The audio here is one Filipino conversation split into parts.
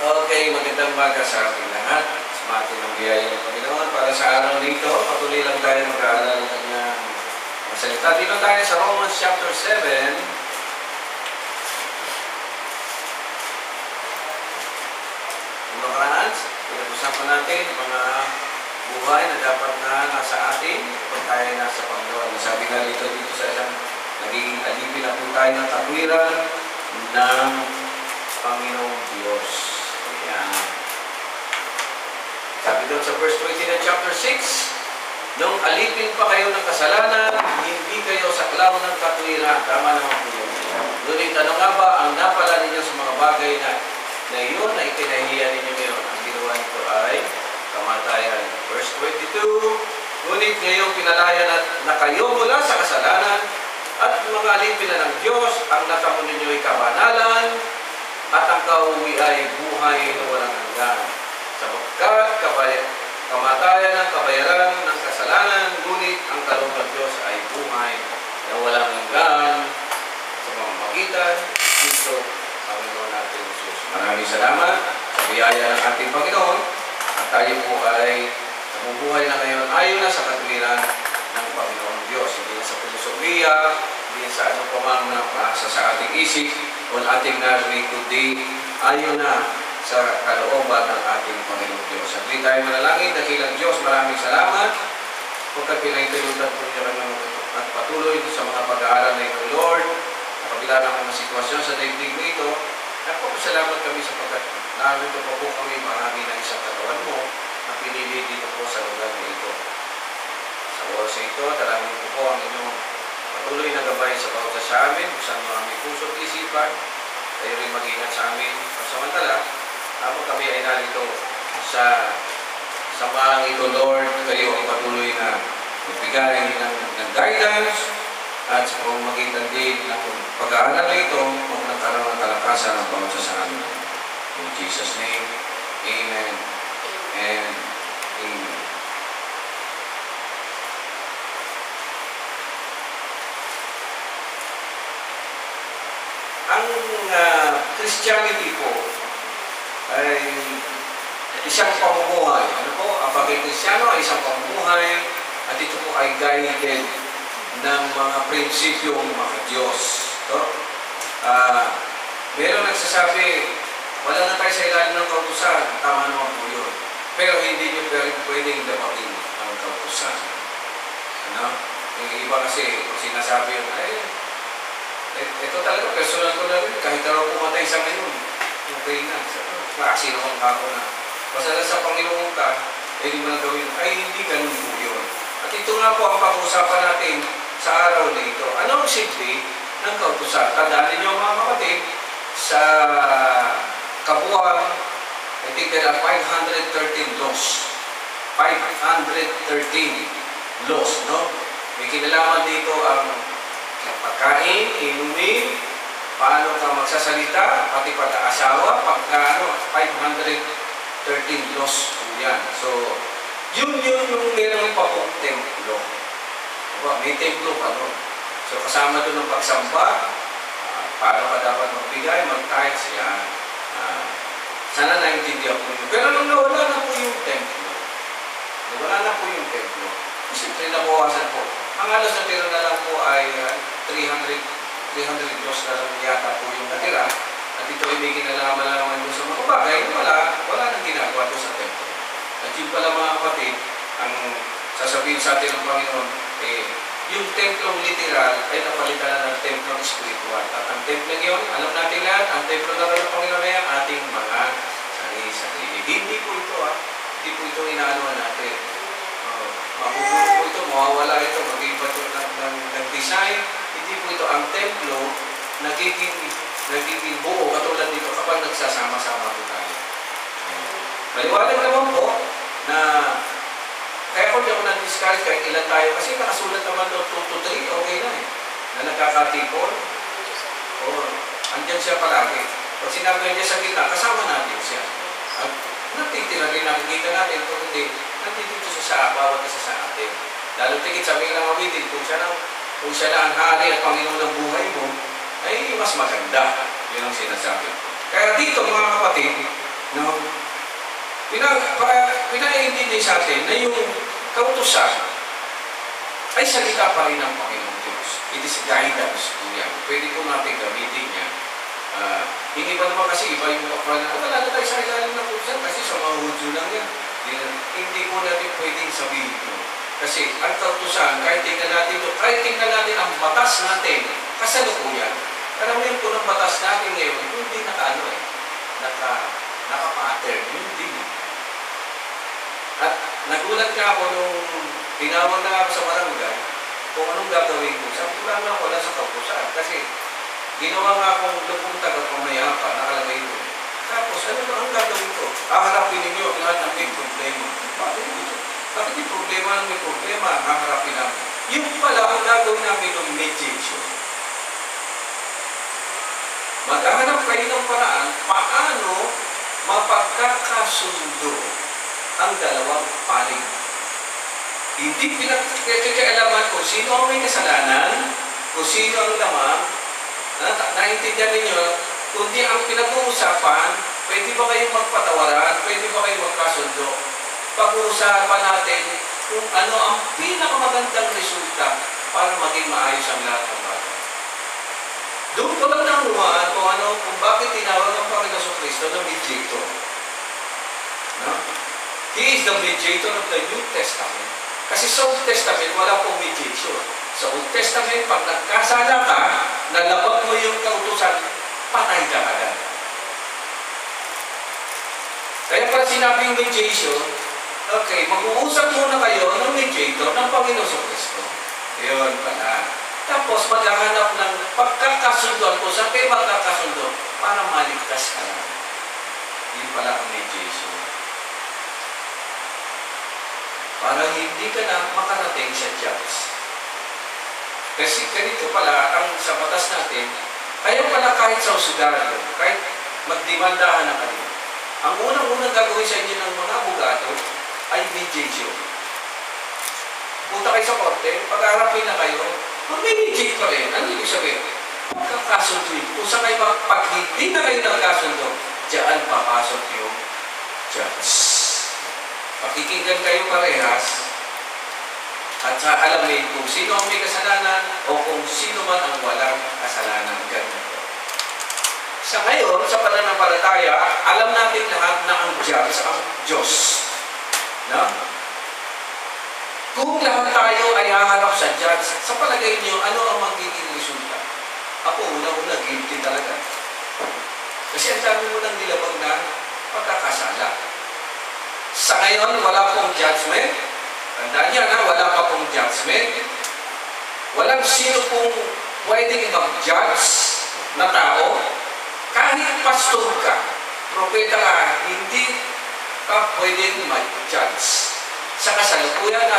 Okay, magandang umaga sa ating lahat. Sumati ng biyaya ng Panginoon para sa araw nito. Patuloy lang tayo mag-aalala ng kanyang masalita. Dito tayo sa Romans chapter 7. Mga karans, pinag-usapan natin mga buhay na dapat na nasa atin kung tayo nasa Panginoon. Sabi nga dito sa isang naging alipin na po tayo ng katwiran ng Panginoong Diyos. Ayan. Sabi doon sa verse 20 ng chapter 6, nung alipin pa kayo ng kasalanan, hindi kayo saklaw ng katwiran. Tama naman po yun. Ngunit ano nga ba ang napala ninyo sa mga bagay na iyon na ikinahiya ninyo ngayon? Ang ginawa nito ay kamatayan. Verse 22, ngunit ngayong pinalaya na kayo mula sa kasalanan at mga alipin na ng Diyos, ang natamo ninyo ay kabanalan at ang kauwi ay buhay na walang hanggan. Sapagkat kamatayan ang kabayaran ng kasalanan, ngunit ang kaloob ng Diyos ay buhay na walang hanggan sa pamamagitan ng Kristo, Panginoon natin Jesus. Maraming salamat sa biyaya ng ating Panginoon at tayo po ay nabubuhay na ngayon ayon na sa katwiran ng Panginoon Diyos. Hindi na sa filosofiya, hindi sa ano pa man na paasa sa ating isip o ating narinig, kundi ayon na sa kalooban ng ating Panginoon Diyos. Hindi tayo manalangin, dakilang Diyos, maraming salamat pagkat pinahintulutan po niyo kami at patuloy sa mga pag-aaral na ito, Lord, sa kabila ng mga sitwasyon sa daigdig na ito. Nagpapasalamat kami sapagkat narito pa po kami marami ng isang katawan mo na pinili dito po sa lugar na ito. Sa oras ito, dalangin ko po ang inyong patuloy na gabay sa bawat sa amin, sa mga aming puso at isipan, tayo rin mag-ingat sa amin pansamantala. Habang kami ay narito sa samahan ito, Lord, kayo ang patuloy na magbigay ng guidance at sa pamamagitan din ng pag-aaral na ito kung nagkaroon ng kalakasan ng bawat sa amin. In Jesus' name, Amen and Amen. Ang Christianity po ay isang pamumuhay. Ano po? Ang pagkikristyano ay isang pamumuhay at ito po ay guided ng mga prinsipyong mga Diyos. So, meron nagsasabi, wala na tayo sa ilalim ng kautusan. Tama naman po yun. Pero hindi nyo pwedeng dapatin ang kautusan. Ano? Yung iba kasi, kung sinasabi yun, ito talaga, personal ko na rin. Kahit araw pumatay sa ngayon, okay na. Sino kong kako na. Basta lang sa Panginoon ka, hindi mo na gawin. Ay, hindi ganun po yun. At ito nga po ang pag-usapan natin sa araw na ito. Ano ang silbi ng kautusan? Tandaan ninyo mga kapatid, sa kabuuan, I think there are 513 laws. 513 laws, no? May kinalaman dito ang pagkain, inumin, paano ka magsasalita, pati pag-aasawa, 513 laws po yan. So, yun yung meron pa po templo. May templo pa nun. So, kasama doon ang pagsamba, paano ka dapat magbigay, mag-tithes, yan. Sana naintindihan po yun. Pero nung nawala na po yung templo, siyempre nabawasan po. Ang halos na tira na lang po ay 300 laws na lang yata po yung natira. At ito ay may kinalaman doon sa mga bagay, wala nang ginagawa doon sa templo. At yun pala mga kapatid, ang sasabihin sa atin ng Panginoon, yung templong literal ay napalitan na ng templong spiritual. At ang templong yun, alam natin lahat, ang templo na ng Panginoon ay ang ating mga sarili. Hindi po ito inaanoan natin. Magugulo po ito, mawawala ito, mag-iba ito ng design. Hindi po ito ang templo, nagiging buo katulad dito kapag nagsasama-sama po tayo. Maliwanag naman po na kaya kung di ako na-discourage kahit ilan tayo, kasi nakasulat naman doon 2 to 3, okay na na nagkakatipon. Andyan siya palagi. Pag sinabi niya sa kita, kasama natin siya. At natitira rin, nakikita natin, kung hindi, nandito siya sa bawat isa sa atin. Lalo tigit sabi ng awitin, kung siya na ang hari at Panginoon ng buhay mo, ay mas maganda. Yun ang sinasabi. Kaya dito mga kapatid, No? Pinaintindi sa atin na yung kautusan ay salita pa rin ng Panginoon Diyos. It is guidance po yan. Pwede po natin gamitin yan. Hindi ba naman kasi iba yung kapal na, wala na tayo sa ilalim ng kautusan kasi sa mga Hudyo lang yan. Hindi po natin pwedeng sabihin ito. Kasi ang kautusan, kahit tingnan natin ang batas natin, kasalukuyan. Karamihan po ng batas natin ngayon, hindi naka-pattern, hindi. At nagulat nga ako nung tinawag na ako sa barangay kung anong gagawin ko. Sabi ko lang wala sa kautusan. Kasi ginawa nga akong lupong taga-pamayapa, nakalagay ko. Tapos, ano ba ang gagawin ko? Haharapin ninyo ang lahat ng may problema. Bakit yung problema may problema? Haharapin namin. Yung pala ang gagawin namin ng mediation. Maghahanap kayo ng paraan paano mapagkakasundo ang dalawang panig. Hindi pinagkakaalaman kung sino ang may kasalanan, kung sino ang lamang, naintindihan ninyo, kundi ang pinag-uusapan, pwede ba kayong magpatawaran, pwede ba kayong magkasundo. Pag-uusapan natin kung ano ang pinakamagandang resulta para maging maayos ang lahat ng bagay. Doon ko lang nakuhaan kung bakit tinawag ang Panginoon Kristo na mediator. No? He is the mediator of the New Testament. Kasi sa Old Testament, wala pong mediation. Sa Old Testament, pag nagkasala ka, nalabag mo yung kautusan, patay ka agad. Kaya pala sinabing mediation, okay, mag-uusap muna kayo ng mediator ng Panginoon Kristo. Yun pala. Tapos maghahanap ng pagkakasunduan kung saan kayo magkakasundo para maligtas ka lang. Yun pala ang mediation. Para hindi ka na makarating sa judge. Kasi ganito pala, ang sa batas natin, kaya pala kahit sa usugaran, kahit magdemandahan na kayo, ang unang-unang gagawin sa inyo ng mga abogado ay mediation. Punta kayo sa korte, pag-harapin na kayo, mag-mediate pa rin. Ano ibig sabihin? Pagkakasunduin. Kung saan kayo pag hindi na kayo nagkasundo, diyan papasok yung judge. Pakikinggan kayo parehas at alamin kung sino ang may kasalanan o kung sino man ang walang kasalanan. Ganyan. Sa ngayon, sa pananampalataya, alam natin lahat na ang judge ang Diyos. No? Kung lahat tayo ay haharap sa judge, sa palagay niyo, ano ang magiging resulta? Ako, una-una, guilty talaga. Kasi ang dami mo nang nilabag na pagkakasala. Sa ngayon, wala pong judgment. Tandaan niya na, wala pa pong judgment. Walang sino pong pwedeng mag-judge na tao. Kahit pastor ka, propeta ka, hindi ka pwedeng mag-judge. Sa kasalukuyan,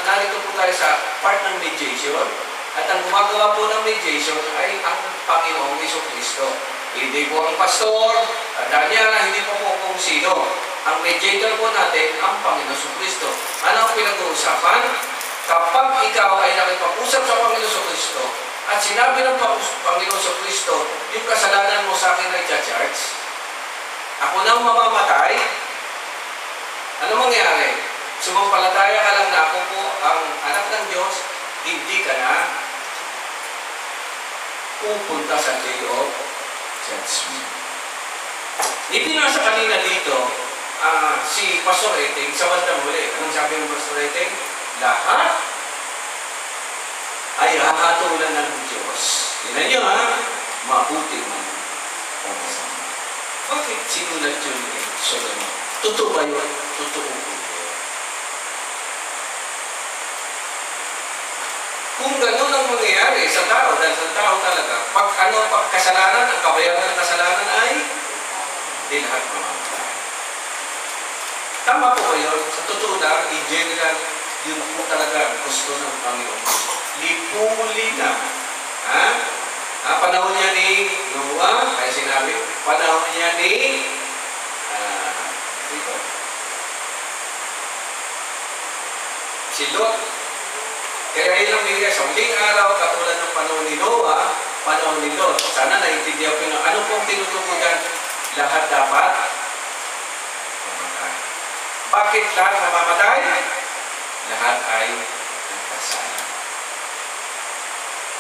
narito po tayo sa part ng mediation at ang gumagawa po ng mediation ay ang Panginoong Jesucristo. Hindi po ang pastor, tandaan niya na hindi po kung sino. Ang mediator po natin, ang Panginoong Jesucristo. Ano ang pinag-uusapan? Kapag ikaw ay nakipag-usap sa Panginoong Jesucristo at sinabi ng Panginoong Jesucristo, yung kasalanan mo sa akin ay judge, ako nang mamamatay, ano mangyari? Sumampalataya ka lang na ako po ang anak ng Diyos, hindi ka na pupunta sa day of judgment. Ipinasa kanina dito, si Pastor Eteng, sa bandang huli. Anong sabi ng Pastor Eteng? Lahat ay hahatulan ng Diyos. Tingnan niyo mabuti man o masama. Bakit sinulat yun ni Solomon? Totoo ba yun? Totoo po. Kung gano'n ang mangyayari sa tao, dahil sa tao talaga, pag kasalanan, ang kabayaran ng kasalanan ay di lahat mamamatay. Tama po kayo, sa totoo lang, in general, yun po talaga gusto ng Panginoon. Lipuli na. Panahon niya ni Noah, kaya sinabi, panahon niya ni si Lot. Kaya yun ang bigay sa huling araw, katulad ng panahon ni Noah, panahon ni Lot. Sana naintindihan ko ano pong tinutukoyan. Lahat dapat Bakit lahat mamamatay? Lahat ay nagkasala.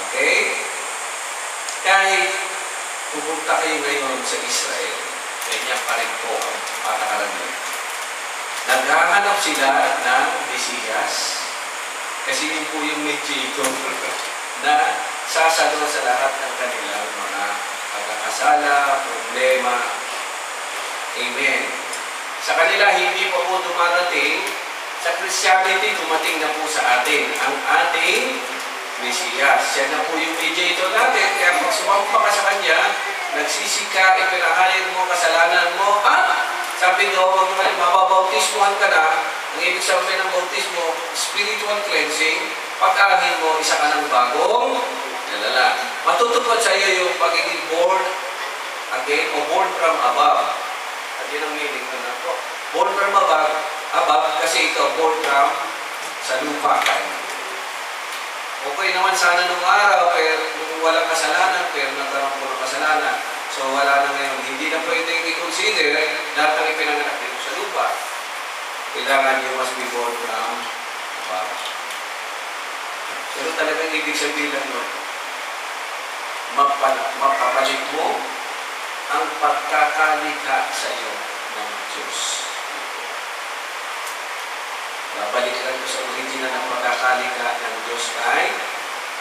Okay? Kahit pupunta kayo ngayon sa Israel, ganyan pa rin po ang patakaran nila. Naghahanap sila ng Mesiyas, kasi yun po yung mediator na sasagot sa lahat ng kanilang mga pagkakasala, problema. Amen. Sa kanila, hindi pa po dumarating. Sa Christianity, dumating na po sa atin ang ating Mesiyas. Siya na po yung mediator natin. Kaya pag sumampa ka sa Kanya, nagsisika, ipinahayin mo, kasalanan mo, sabi doon, mababautismohan ka na, ang ibig sabihin ng bautismo, spiritual cleansing, pag-ahin mo, isa ka ng bagong nalala. Matutupad sa iyo yung pagiging born again o born from above. At yun ang meaning nun ako. Born from above, kasi ikaw born from sa lupa ka. Okay naman sana nung araw, pero nung walang kasalanan, pero nagkaroon po ng kasalanan. So wala na ngayon. Hindi na pwedeng i-consider lahat ng ipinanganak dito sa lupa. Kailangan you must be born from above. Pero talagang ibig sabihin lang nun, mapapalit mo ang pagkakalikha sa iyo ng Diyos. Babalik lang ko sa original ng pagkakalikha ng Diyos kay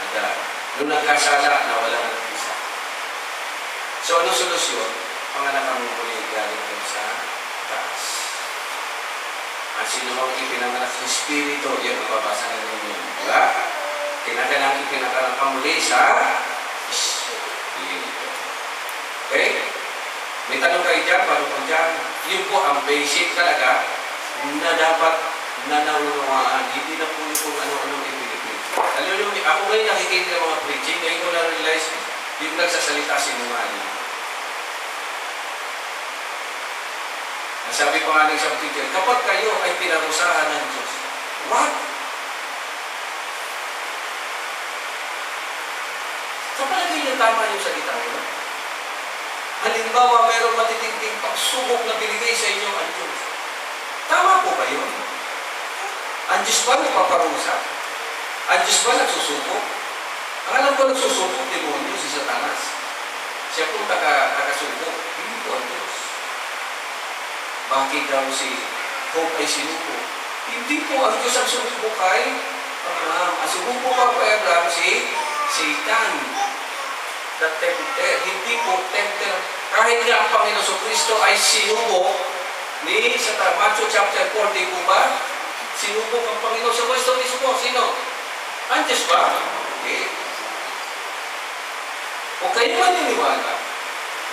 Adan. Nung nagkasala, nawala ng isa. So, ano solusyon? Panganak ang muli galing din sa taas. Ang sinumang ipinanganak sa Espiritu, yan mababasa na ninyo. Diba? Kinagalang ipinanganak ang muli sa Espiritu. Okay? May tanong kayo dyan, paano po dyan? Yun po ang basic talaga na dapat nanaunuan. Hindi na po yung kung ano-anong ipinipin. Alam nyo, ako ngayon nakikinig ng mga preaching, ngayon ko na-realize yung nagsasalita sinungaling. Ang sabi pa nga ng isang teacher, kapag kayo ay pinarusahan ng Diyos, what? Sa palagay niyo tama yung salita mo? Halimbawa, mayroong matitinding pagsubok na binigay sa inyo ang Diyos. Tama po ba yun? Ang Diyos ba nagpaparusa? Ang Diyos ba nagsusubok? Ang alam ko nagsusubok, demonyo, si Satanas. Siya po taga-subok. Hindi po ang Diyos. Bakit daw si Hope ay sinubok? Hindi po ang Diyos ang sumubok kay Abraham. Ang sumubok pa kay Abraham si Satan. The tempter. Hindi po tempter. Kahit nga ang Panginoon Kristo ay sinubok ni sa Matthew chapter 4, di po ba? Sinubok ang Panginoon sa Kristo mismo. Sino? Ang Diyos ba? Okay. O kayo maniniwala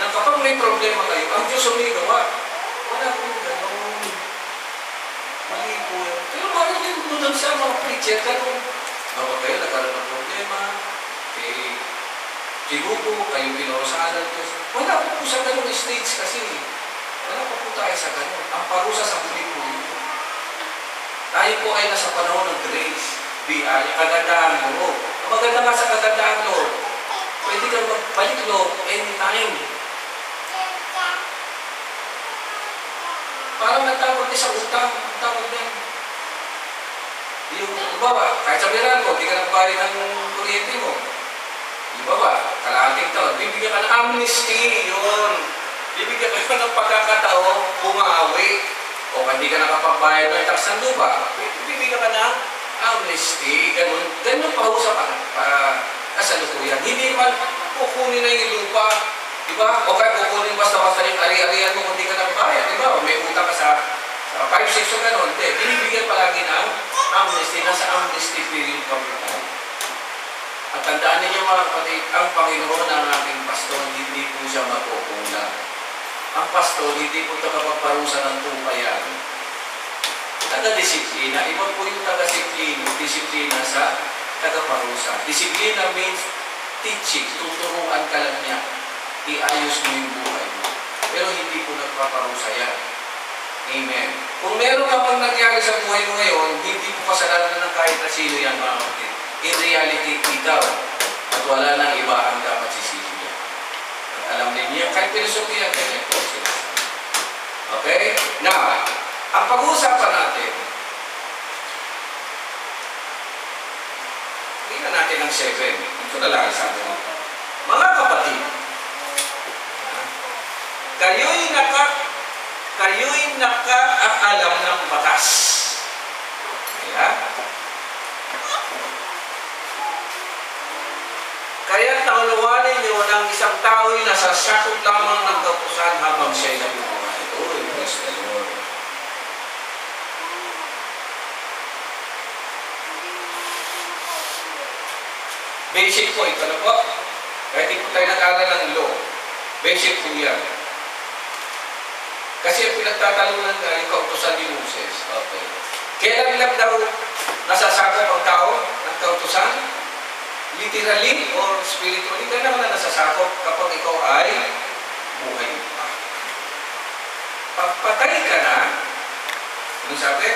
na kapag may problema kayo, ang Diyos ang may gawa. Wala po gano'n. Mali po yun. Pero bakit din po doon sa mga preacher, gano'n? Kapag kayo nagkaroon ng problema, sinubo, kayo pinurusahan ng Diyos. Wala po sa gano'ng stage kasi. Wala po tayo sa gano'n. Ang parusa sa huli po yun. Tayo po ay nasa panahon ng grace. Kagandahan mo. Ang maganda nga sa kagandahan, Lord, pwede kang magbalik, Lord, anytime. Parang nagtawag din sa utang. Tawag din. Yung baba, kahit sabihan mo, di ka nagbayad ng kuryente mo. Yung baba, kalahating taon, bibigyan ka ng amnesty. Yun. Bibigyan ka ng pagkakataon, bumawi. O hindi ka nakapagbayad ng tax ng lupa, bibigyan ka ng amnesty. Ganun pa ho sa kasalukuyan. Hindi man kukunin na yung lupa. Diba? O kaya kukunin basta-basta yung ari-arian mo kung hindi ka nagbayad. Diba? May utang ka sa 5-6 o gano'n. Hindi. Binibigyan palagi ng amnesty. Nasa amnesty period pa po tayo. At tandaan ninyo mga kapatid, ang Panginoon ang ating pastor, hindi po siya makukulang. Ang pastor, hindi po tagapagparusa ng tupayan. Taga-disiplina. Iba po yung taga-disiplina sa tagaparusa. Disiplina means teaching. Tuturuan ka lang niya. Iayos mo yung buhay mo. Pero hindi po nagpaparusa yan. Amen. Kung meron ka pang nangyari sa buhay mo ngayon, hindi po kasalanan ng kahit na sino yan, mga kapatid. In reality, ikaw. At wala nang iba ang dapat sisilihan. At alam ninyo, kahit pilosofiya, kanya po sila. Okay? Now, Ang pag-uusapan natin, hindi na natin ang 7. Ito na lang sa atin. Mga kapatid, kayo'y nakaalam ng batas. Kaya tauluwanin niyo ng isang tao'y nasasakot lamang ng kautusan habang siya'y nabubuhay. Uy, praise the Lord. Basic po, ito na po. Kahit hindi po tayo nag-aral ng law, basic po yan. Kasi ang pinagtatalunan nga yung kautusan ni Moses. Okay. Kailan lang daw nasasakop ang tao ng kautusan? Literally or spiritually, kailan na nasasakop kapag ikaw ay buhay pa. Pagpatay ka na, ano sabi?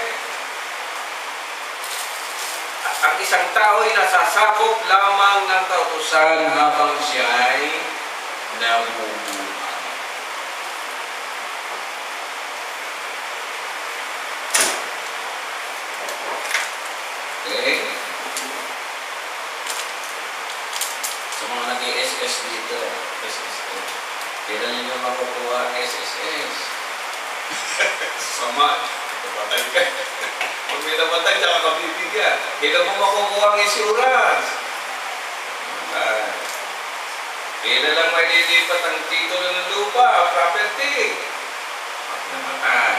Ang isang tao ay nasasakop lamang ng kautusan habang siya ay nabubuhay. Okay? Sa mga nag-SSS dito, SSS. Kailan ninyo makukuha ang SSS? Sama. Nabatay ka. Kung may nabatay, saka kabibigyan. Kailan mo makukuha ang insurance? Kailan lang may lilipat ang titulo ng lupa, property? Pag namatay.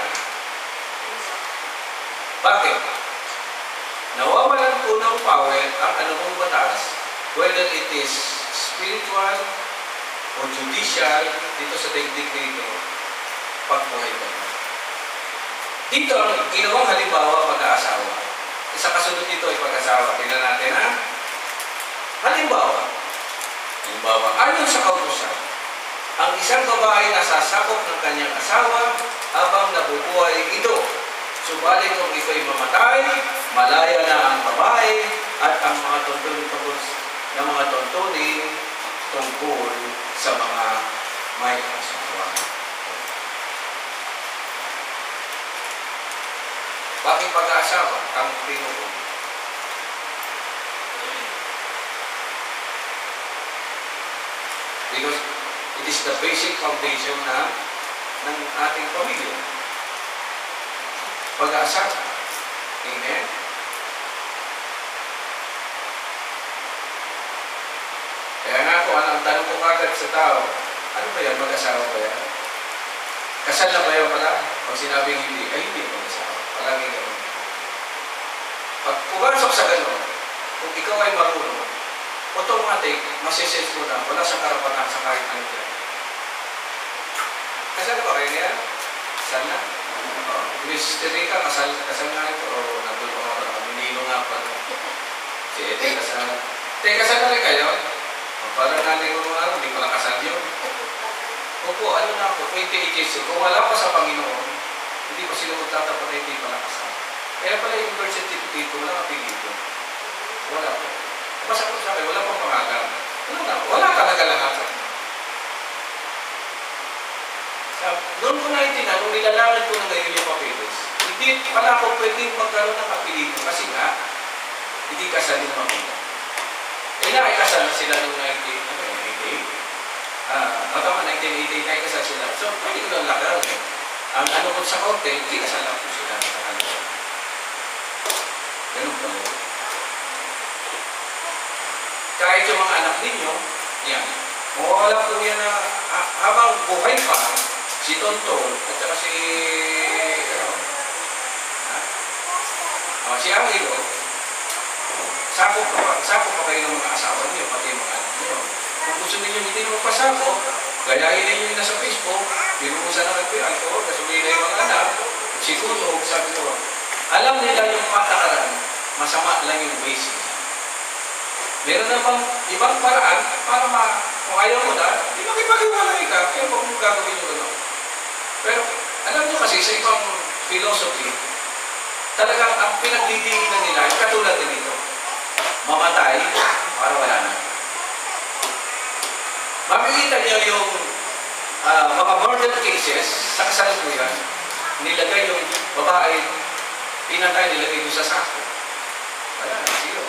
Bakit? Nawawalan po ng power ang anumang batas, whether it is spiritual o judicial, dito sa daigdig dito, pagbuhay ka. Dito, ang ginawang halimbawa pag-aasawa. Isa kasunod dito ay pag-asawa. Tingnan natin, ha? Halimbawa, ayon sa kautusan, ang isang babae nasasakop ng kanyang asawa habang nabubuhay ito. Subalit kung ito'y mamatay, malaya na ang babae at ang mga tuntunin tungkol sa mga may asawa. Bakit pag-aasawa ang pinukuha? Because it is the basic foundation ng ating pamilya. Pag-aasawa. Amen? Kaya nga po, ang tanong ko kagad sa tao, ano ba yan? Mag-asawa ba yan? Kasal na ba yan pala? Pag sinabing hindi, ay hindi mag-asawa. Palagi gano'n. Pag pumasok sa gano'n, kung ikaw ay marunong, automatic, masisense mo na, wala sa karapatan sa kahit ano yan. Kasal na ba kayo niya? Kasal na? Miss Terika, kasal nga ito, o nandun pa nga pala, minino nga pala. Si Ete, kasal na. Ete, kasal na rin kayo? Parang nanay mo mga ano, hindi pala kasal yun. Opo, ano na ako, 28 years. Kung wala pa sa Panginoon, hindi pa sila magtatapat na hindi pala kasal. Kaya pala yung birth certificate ko, wala kapilito. Wala pa. Basta ko sabi, wala pang pangalan. Wala talaga lahat. Doon ko naiintindihan, nung nilalakad ko na ngayon yung papeles, hindi pala ako pwedeng magkaroon ng kapilito kasi nga, hindi kasal yung magulang. Ay kasal na sila noong 1988. Matama 1988, ay kasal sila. So, pwede ko lang lakad. Ang ano ko sa korte, hindi kasal lang po sila sa kanila. Ganun pa mo. Kahit yung mga anak ninyo, yan. Mawawala po yan na habang buhay pa, si Tonton, at saka si Angelo, sakop pa kayo ng mga asawa niyo, pati yung mga anak niyo. Kung gusto ninyo hindi mo pasako, gayahin ninyo yung nasa Facebook, binuhusan na kayo alcohol, kasubihin na yung mga anak, siguro, sabi ko, alam nila yung patakaran, masama lang yung basic. Meron na bang ibang paraan para kung ayaw mo na, di makipag-iwalay ka, kaya huwag mo gagawin yung gano'n. Pero, alam nyo kasi, sa ibang philosophy, talagang ang pinagdidiinan nila, yung katulad din ito, mamatay para wala na. Makikita niyo yung mga murder cases sa kasalukuyan, nilagay yung babae, pinatay, nilagay yung sa sako. Wala na, zero.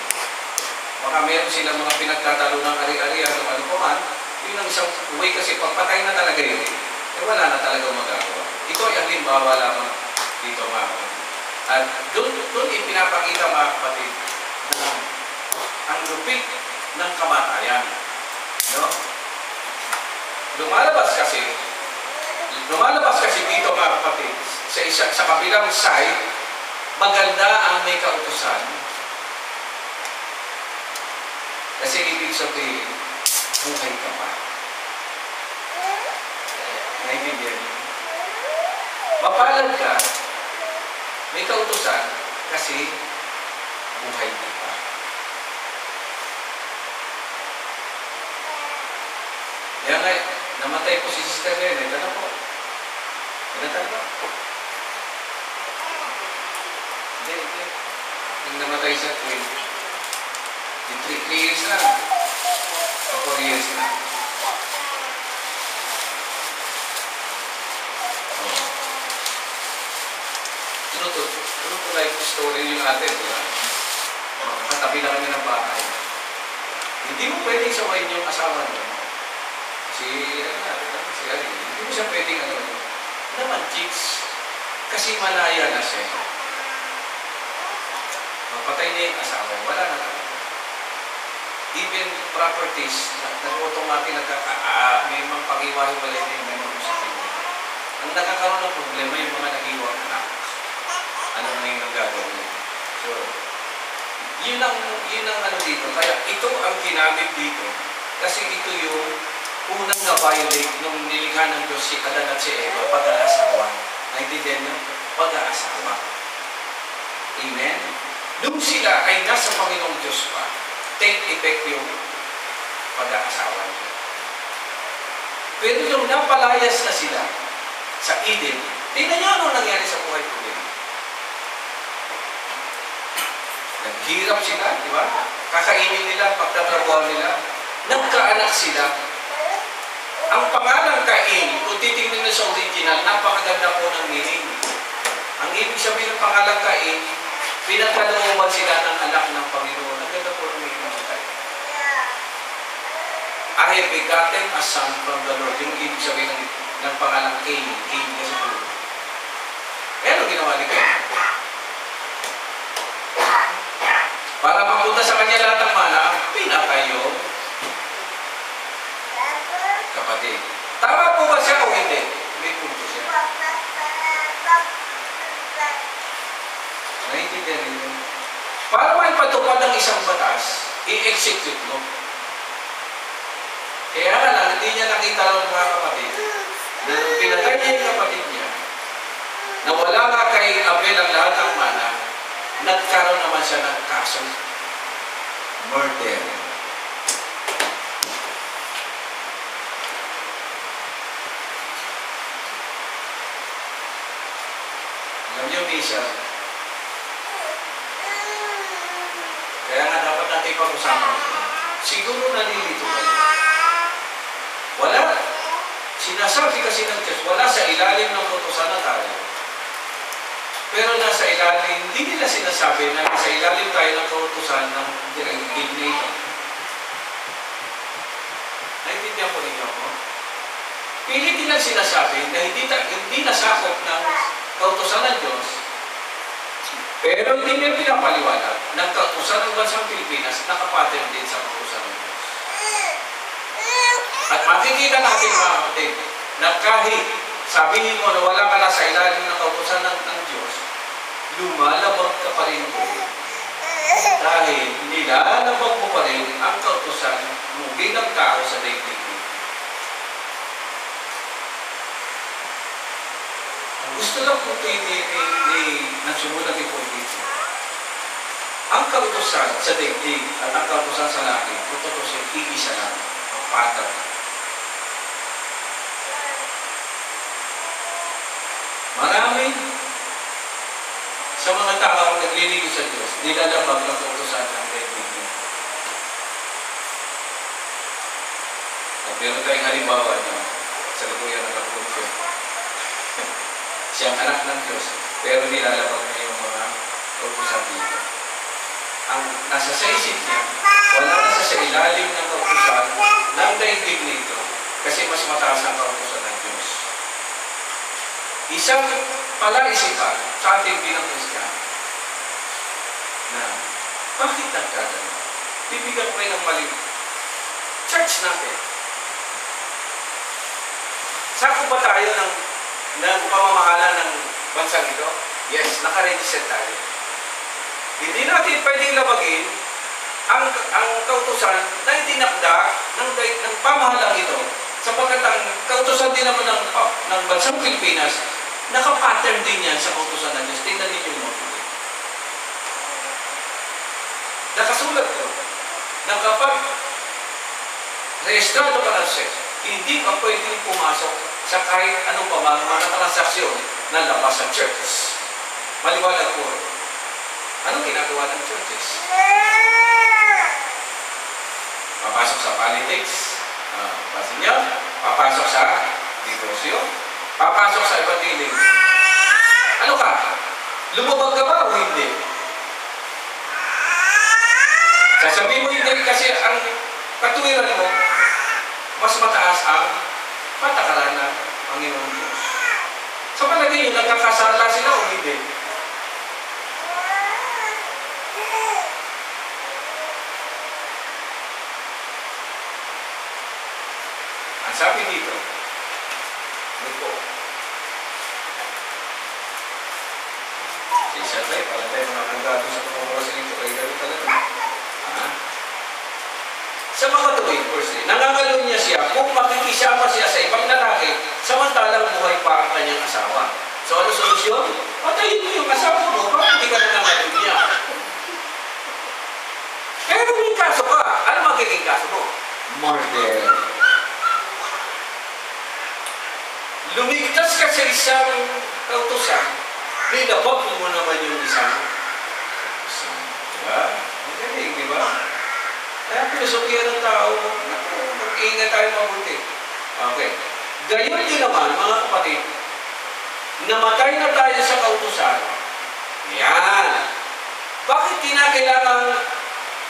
Baka meron silang mga pinagtatalo ng ari-arian o ano pa man, yun ang isang way kasi pagpatay na talaga yun, eh wala na talaga magagawa. Ito ay ang limbawa lamang dito mga kapatid. At doon ipinapakita mga kapatid na ang lupit ng kamatayan. No? Lumalabas kasi dito mga kapatid, sa kabilang side, maganda ang may kautusan. Kasi ibig sabihin, buhay ka pa. Naiintindihan niyo? Mapalad ka, may kautusan, kasi buhay ka pa. Kaya nga, namatay po si Sister Rene. Tanong po. Pinatay ba? Hindi. Yung namatay sa 3 years na. O 4 years na. True to life story yung ate. Katabi na kami ng bahay. Hindi mo pwedeng sawayin yung asawa niya. Si Ali. Hindi mo siya pwedeng naman chicks. Kasi malaya na siya. Mapatay niya yung asawa. Wala na talaga. Even properties, nag-automatic may mga pag-iwahiwalay na yung may mag-usapin niya. Ang nakakaroon ng problema yung mga nag-iwang anak. Ano na yung gagawin? So, yun ang dito. Kaya ito ang ginamit dito. Kasi ito yung unang na-violate nung nilikha ng Diyos si Adan at si Eva, pag-aasawa. Naintindihan niyo? Pag-aasawa. Amen? Nung sila ay nasa Panginoong Diyos pa, take effect yung pag-aasawa niya. Pero nung napalayas na sila sa Eden, tingnan niyo ano nangyari sa buhay ko nila. Naghirap sila, di ba? Kakainin nila, pagtatrabuhan nila, nagkaanak sila. Ang pangalan Cain, kung titingnan nyo sa original, napakaganda po ng meaning. Ang ibig sabihin ng pangalan Cain, pinagkalooban sila ng anak ng Panginoon. Ang ganda po ng meaning sa Cain. I have begotten a son from the Lord. Yung ibig sabihin ng pangalan Cain. Cain kasi po. Eh, ano ginawa ni Cain? Para mapunta sa kanya lahat ng mana, pinatay yung kapatid. Tama po ba siya o hindi? May punto siya. Naintindihan niyo? Para maipatupad ng isang batas, i-execute mo. Kaya nga lang, hindi niya nakita ng mga kapatid na pinatay niya yung kapatid niya, na wala nga kay Abel ang lahat ng mana, nagkaroon naman siya ng kaso. Murder. Alam niyo, Misha, kaya nga dapat natin pag-usapan ito. Siguro nalilito kayo. Wala. Sinasabi kasi ng Diyos, wala sa ilalim ng utusan na tayo. Pero nasa ilalim, hindi nila sinasabi na sa ilalim tayo ng kautusan ng dignity. Naintindihan po ninyo ako? Pilit nilang sinasabi na hindi nasakop ng kautusan ng Diyos, pero hindi nila pinapaliwanag ng kautusan ng bansang Pilipinas nakapattern din sa kautusan ng Diyos. At makikita natin mga kapatid na kahit sabihin mo na wala ka na sa ilalim ng kautusan ng Diyos, lumalabag ka pa rin po. Dahil nilalabag mo pa rin ang kautusan mo bilang tao sa daigdig. Gusto lang po nagsumulat ni Paul dito. Ang kautusan sa daigdig at ang kautusan sa langit, kautusan iisa lang, ang pattern. Marami sa mga tao naglilingkod sa Diyos, nilalabag ng kautusan ng daigdig niya. At meron tayong halimbawa niya sa lukuyan ng Kapulsyo. siyang anak ng Diyos, pero nilalabag niya yung mga kautusan dito. Ang nasa sa isip niya, wala na sa ilalim ng kautusan ng daigdig nito, kasi mas mataas ang kautusan ng Diyos. Isang palaisipan sa ating bilang Kristiyano na bakit nagkagano? Bibigyan ko ng maling church natin. Sakop ba tayo ng pamamahala ng bansang ito? Yes, nakaregister tayo. Hindi natin pwedeng labagin ang kautusan na itinakda ng pamahalang ito, sapagkat ang kautusan din naman ng bansang Pilipinas, nakapattern din yan sa kautusan ng Diyos. Tingnan ninyo mo. Nakasulat ko na kapag rehistrado ka ng sex, hindi ka pwedeng pumasok sa kahit anong mga transaksyon na labas sa church. Maliwanag po. Anong ginagawa ng churches? Papasok sa politics, pasin niyo, papasok sa negosyo, papasok sa iba't ibang. Ano ka? Lumabag ka ba o hindi? Sasabihin mo hindi kasi ang katuwiran mo, mas mataas ang patakaran ng Panginoon Diyos. Sa palagay nyo, nagkakasala sila o hindi? Ang sabi dito, ano po? Si Siyempre, para tayo mga kandado sa mga oras nito, kayo gano'n talaga. Sa mga tuwing, nangangalo niya siya kung makikisama siya sa ibang lalaki, samantalang buhay pa ang kanyang asawa. So, ano solusyon? Patayin mo yung asawa mo, bakit hindi ka nangangalo niya? Kaya kung may kaso ka, ano magiging kaso mo? Murder. Lumigtas ka sa isang kautusan, nilabag mo naman yung isang kautusan. Diba? Ang galing, diba? Kaya pilosofiya ng tao, mag-iingat tayo mabuti. Okay. Gayon din naman, mga kapatid, namatay na tayo sa kautusan. Yan. Bakit kinakailangan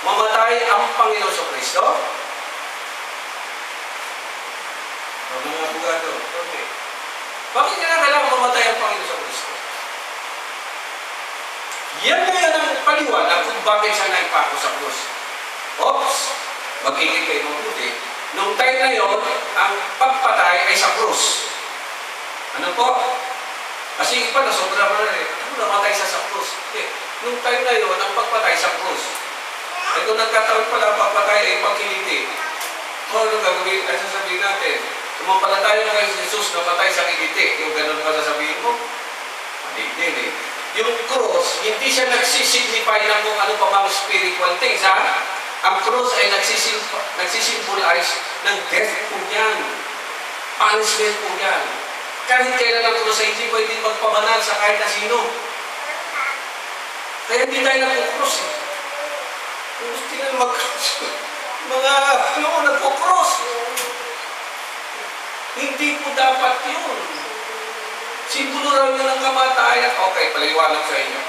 mamatay ang Panginoon sa Kristo? Mga abogado. Okay. Bakit kinakailangan mamatay ang Panginoon sa Kristo? Yan na yan ang paliwanag kung bakit siya naipako sa krus. Oops! Magiging kayo mabuti. Nung time na yon, ang pagpatay ay sa krus. Ano po? Kasi iba na sobra mo na rin. Ano namatay sa krus? Okay. Nung time na yon, ang pagpatay sa krus. Ay kung nagkataon pala ang pagpatay ay pagkiliti. Ano gagawin? Ay sasabihin natin, sumampalataya na kayo si Jesus na patay sa kiliti. Yung ganun pa sasabihin mo? Mali din eh. Yung cross, hindi siya nagsisignify ng kung ano pa mga spiritual things, ha? Ang cross ay nagsisimbolize ng death po yan. Punishment po yan. Kahit kailan ang cross ay hindi pwedeng magpabanal sa kahit na sino. Kaya hindi tayo nagpo-cross eh. Kung gusto nila nagpo-cross. Hindi po dapat yun. Simbolo raw nyo ng kamatayan. Okay, paliwanag sa inyo.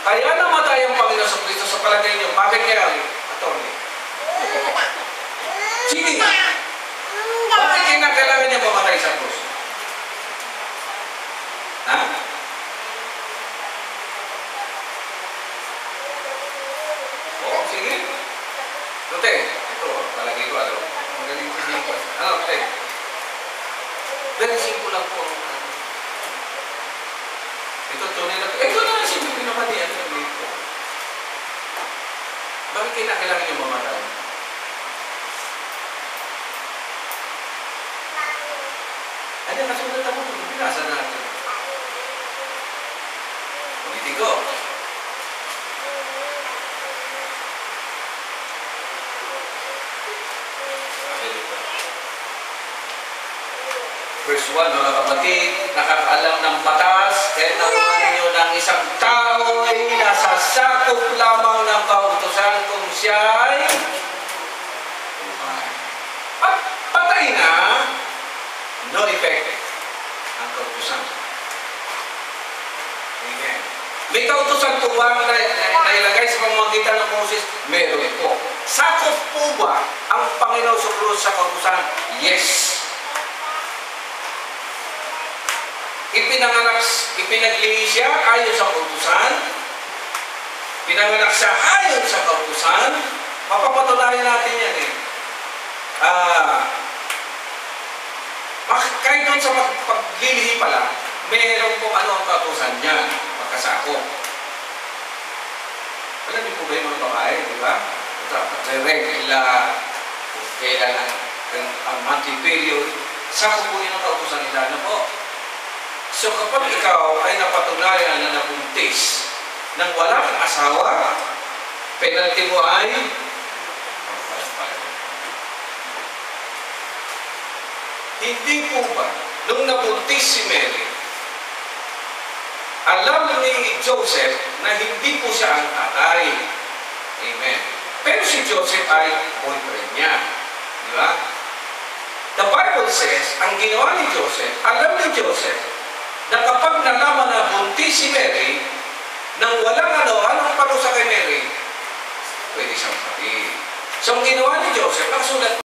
Kaya namatay ang Panginoon sa Kristo sa palagay nyo. Bakit kaya? Attorney. Sige. Bakit kailangan niya mamatay sa krus? Ha? Oo, sige. Tute, ito, palagay ko, ano? Magaling ko siya. Ano, Tute? Very simple lang po. Ito, tunay na. Ito na, simple naman yan. Bakit kailangan niyo mamatay? Ano, kasunod ako ito. Binasa natin. Ulitin ko. Verse 1, mga kapatid, nakakaalam ng batas, kaya nakuha ninyo ng isang tao ay nasasakop lamang ng kautusan kung siya ay at patay na, no effect ang kautusan. May kautusan po ba na nailagay sa pamamagitan ng Moses? Meron po. Sakop po ba ang Panginoon sa krus sa kautusan? Yes. Ipinaglihi siya ayon sa kautusan. Pinanganak siya ayon sa kautusan. Mapapatunayan natin yan eh. Kahit doon sa paglilihi pala, mayroon po ano ang kautusan niya, pagkasakop. Alam niyo po ba yung mga babae, di ba? Pag-regla, kailan ang monthly period, sakop po yun ang kautusan nila. Ano po? So kapag ikaw ay napatunayan na nabuntis nang wala kang asawa, penalty mo ay hindi po ba nung nabuntis si Mary, alam ni Joseph na hindi po siya ang tatay. Amen. Pero si Joseph ay boyfriend niya. Di ba? The Bible says, ang ginawa ni Joseph, alam ni Joseph, na kapag nalaman na buntis si Mary, nang walang anong parusa kay Mary, pwede siyang pati. So, ang ginawa ni Joseph, nakasulat